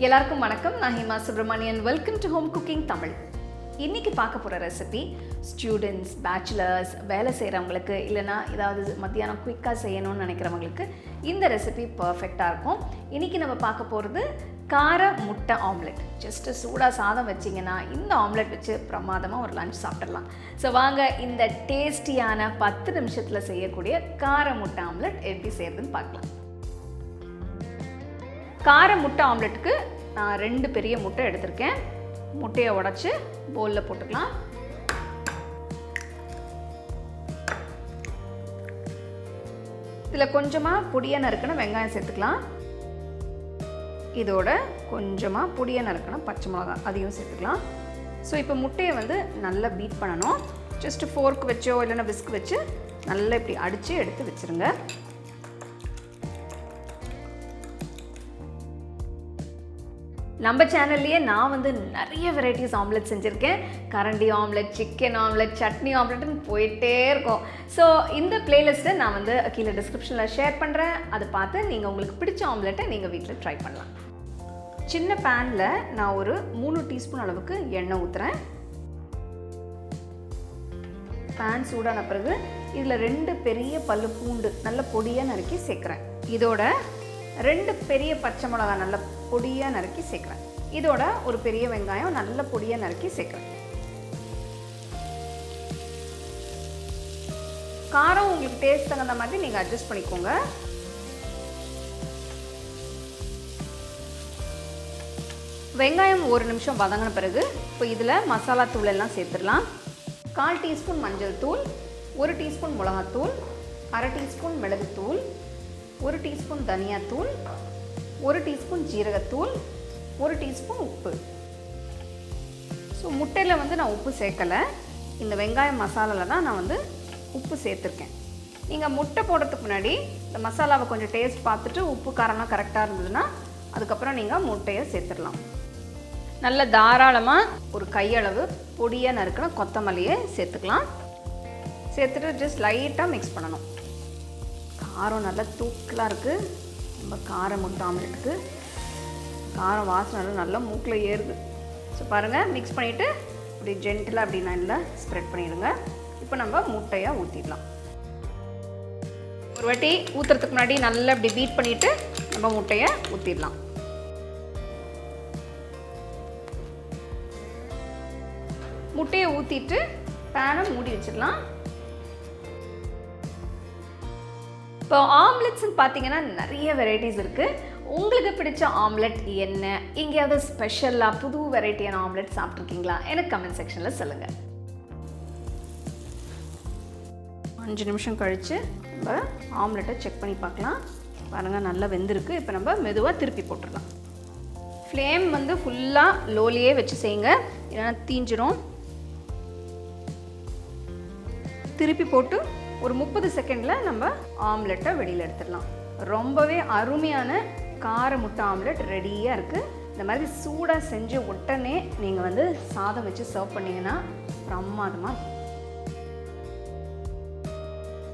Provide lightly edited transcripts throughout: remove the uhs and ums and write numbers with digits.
எல்லாருக்கும் வணக்கம். நான் Hima Subramanian. Welcome to home cooking Tamil. இன்றைக்கி பார்க்க போகிற ரெசிபி ஸ்டூடெண்ட்ஸ், பேச்சுலர்ஸ், வேலை செய்கிறவங்களுக்கு, இல்லைனா ஏதாவது மத்தியானம் குயிக்காக செய்யணும்னு நினைக்கிறவங்களுக்கு இந்த ரெசிபி பர்ஃபெக்டாக இருக்கும். இன்றைக்கி நம்ம பார்க்க போகிறது கார முட்டை ஆம்லெட். ஜஸ்ட்டு சூடாக சாதம் வச்சிங்கன்னா இந்த ஆம்லெட் வச்சு பிரமாதமாக ஒரு லஞ்ச் சாப்பிட்றலாம். ஸோ வாங்க இந்த டேஸ்டியான 10 நிமிஷத்தில் செய்யக்கூடிய கார முட்டை ஆம்லெட் எப்படி செய்யறதுன்னு பார்க்கலாம். கார முட்டை ஆம்லெட்டுக்கு நான் 2 பெரிய முட்டை எடுத்திருக்கேன். முட்டையை உடைச்சி பவுலில் போட்டுக்கலாம். இதில் கொஞ்சமாக பொடியாக நறுக்கின வெங்காயம் சேர்த்துக்கலாம். இதோட கொஞ்சமாக பொடியாக நறுக்கின பச்சை மிளகாய் அதையும் சேர்த்துக்கலாம். ஸோ இப்போ முட்டையை நல்லா பீட் பண்ணணும். ஜஸ்ட்டு ஃபோர்க் வச்சோ இல்லைன்னா விஸ்க் வச்சு நல்லா இப்படி அடித்து எடுத்து வச்சுருங்க. நம்ம சேனல்லையே நான் நிறைய வெரைட்டிஸ் ஆம்லெட் செஞ்சுருக்கேன். கரண்டி ஆம்லெட், சிக்கன் ஆம்லெட், சட்னி ஆம்லெட்னு போயிட்டே இருக்கும். ஸோ இந்த பிளேலிஸ்ட்டை நான் கீழே டிஸ்கிரிப்ஷனில் ஷேர் பண்ணுறேன். அதை பார்த்து நீங்கள் உங்களுக்கு பிடிச்ச ஆம்லெட்டை நீங்கள் வீட்டில் ட்ரை பண்ணலாம். சின்ன பேனில் நான் ஒரு 3 டீஸ்பூன் அளவுக்கு எண்ணெய் ஊற்றுறேன். பேன் சூடான பிறகு இதில் 2 பெரிய பல்லு பூண்டு நல்ல பொடியாக நறுக்கி சேர்க்குறேன். இதோட 2 பெரிய பச்சை மிளகாய் நல்ல பொடியாக நறுக்கி சேர்க்குறேன். இதோட ஒரு பெரிய வெங்காயம் நல்ல பொடியாக நறுக்கி சேர்க்குறேன். காரம் உங்களுக்கு டேஸ்ட் தகுந்த மாதிரி நீங்கள் அட்ஜஸ்ட் பண்ணிக்கோங்க. வெங்காயம் 1 நிமிஷம் வதங்கின பிறகு இப்போ இதில் மசாலா தூள் எல்லாம் சேர்த்துடலாம். 1/4 டீஸ்பூன் மஞ்சள் தூள், 1 டீஸ்பூன் மிளகாத்தூள், 1/2 டீஸ்பூன் மிளகுத்தூள், 1 டீஸ்பூன் தனியாத்தூள், 1 டீஸ்பூன் ஜீரகத்தூள், 1 டீஸ்பூன் உப்பு. ஸோ முட்டையில் நான் உப்பு சேர்க்கலை. இந்த வெங்காயம் மசாலாவில் தான் நான் உப்பு சேர்த்துருக்கேன். நீங்கள் முட்டை போடுறதுக்கு முன்னாடி இந்த மசாலாவை கொஞ்சம் டேஸ்ட் பார்த்துட்டு உப்பு காரம்லாம் கரெக்டாக இருந்ததுன்னா அதுக்கப்புறம் நீங்கள் முட்டையை சேர்த்துடலாம். நல்ல தாராளமாக ஒரு கையளவு பொடியாக நறுக்கின கொத்தமல்லியை சேர்த்துக்கலாம். சேர்த்துட்டு ஜஸ்ட் லைட்டாக மிக்ஸ் பண்ணணும். காரம் நல்லா தூக்கலாக இருக்குது. நம்ம கார முட்டை ஆம்லெட்டுக்கு காரம் வாசனை நல்லா மூக்கில் ஏறுது. ஸோ பாருங்கள், மிக்ஸ் பண்ணிவிட்டு இப்படி ஜென்டிலாக அப்படி நல்லா ஸ்ப்ரெட் பண்ணிடுங்க. இப்போ நம்ம முட்டையாக ஊற்றிடலாம். ஒரு வாட்டி ஊற்றுறதுக்கு முன்னாடி நல்லா இப்படி பீட் பண்ணிவிட்டு நம்ம முட்டையை ஊற்றிடலாம். முட்டையை ஊற்றிட்டு பேனை மூடி வச்சிடலாம். இப்போ ஆம்லெட்ஸ்ன்னு பார்த்தீங்கன்னா நிறைய வெரைட்டிஸ் இருக்குது. உங்களுக்கு பிடிச்ச ஆம்லெட் என்ன? எங்கேயாவது ஸ்பெஷலாக புது வெரைட்டியான ஆம்லெட் சாப்பிட்ருக்கீங்களா? எனக்கு கமெண்ட் செக்ஷனில் சொல்லுங்கள். 5 நிமிஷம் கழித்து நம்ம ஆம்லெட்டை செக் பண்ணி பார்க்கலாம். பாருங்கள், நல்லா வெந்திருக்கு. இப்போ நம்ம மெதுவாக திருப்பி போட்டுடலாம். ஃப்ளேம் ஃபுல்லாக லோலியே வச்சு செய்யுங்க, இல்லைன்னா தீஞ்சிரும். திருப்பி போட்டு ஒரு 30 செகண்டில் நம்ம ஆம்லெட்டை வெளியில் எடுத்துடலாம். ரொம்பவே அருமையான கார முட்டை ஆம்லெட் ரெடியாக இருக்குது. இந்த மாதிரி சூடாக செஞ்சு உடனே நீங்கள் சாதம் வச்சு சர்வ் பண்ணிங்கன்னா பிரமாதமாக இருக்கும்.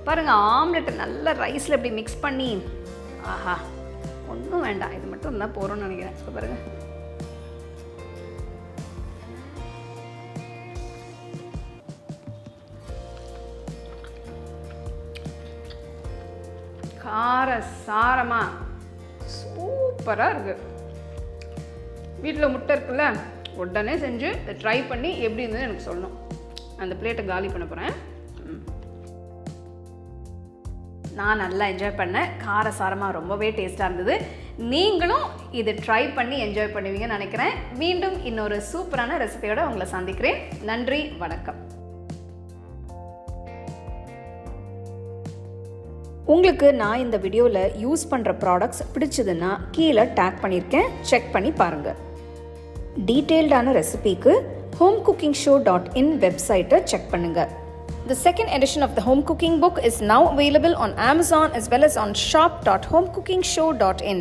பாருங்கள், ஆம்லெட்டை நல்லா ரைஸில் இப்படி மிக்ஸ் பண்ணி, ஆஹா, ஒன்றும் வேண்டாம், இது மட்டும் இருந்தால் போகிறோன்னு நினைக்கிறேன். இப்போ பாருங்கள், கார சாரமாக சூப்பராக இருக்குது. வீட்டில் முட்டை இருக்குல்ல, உடனே செஞ்சு ட்ரை பண்ணி எப்படி இருந்ததுன்னு எனக்கு சொல்லணும். அந்த பிளேட்டை காலி பண்ண போகிறேன். நான் நல்லா என்ஜாய் பண்ணேன். கார சாரமாக ரொம்பவே டேஸ்ட்டாக இருந்தது. நீங்களும் இது ட்ரை பண்ணி என்ஜாய் பண்ணுவீங்கன்னு நினைக்கிறேன். மீண்டும் இன்னொரு சூப்பரான ரெசிபியோடு உங்களை சந்திக்கிறேன். நன்றி, வணக்கம். உங்களுக்கு நான் இந்த வீடியோவில் யூஸ் பண்ணுற ப்ராடக்ட்ஸ் பிடிச்சதுன்னா கீழே டேக் பண்ணியிருக்கேன், செக் பண்ணி பாருங்கள். டீட்டெயில்டான ரெசிபிக்கு homecookingshow.in வெப்சைட்டை செக் பண்ணுங்கள். The second edition of the home cooking book is now available on Amazon as well as on shop.homecookingshow.in.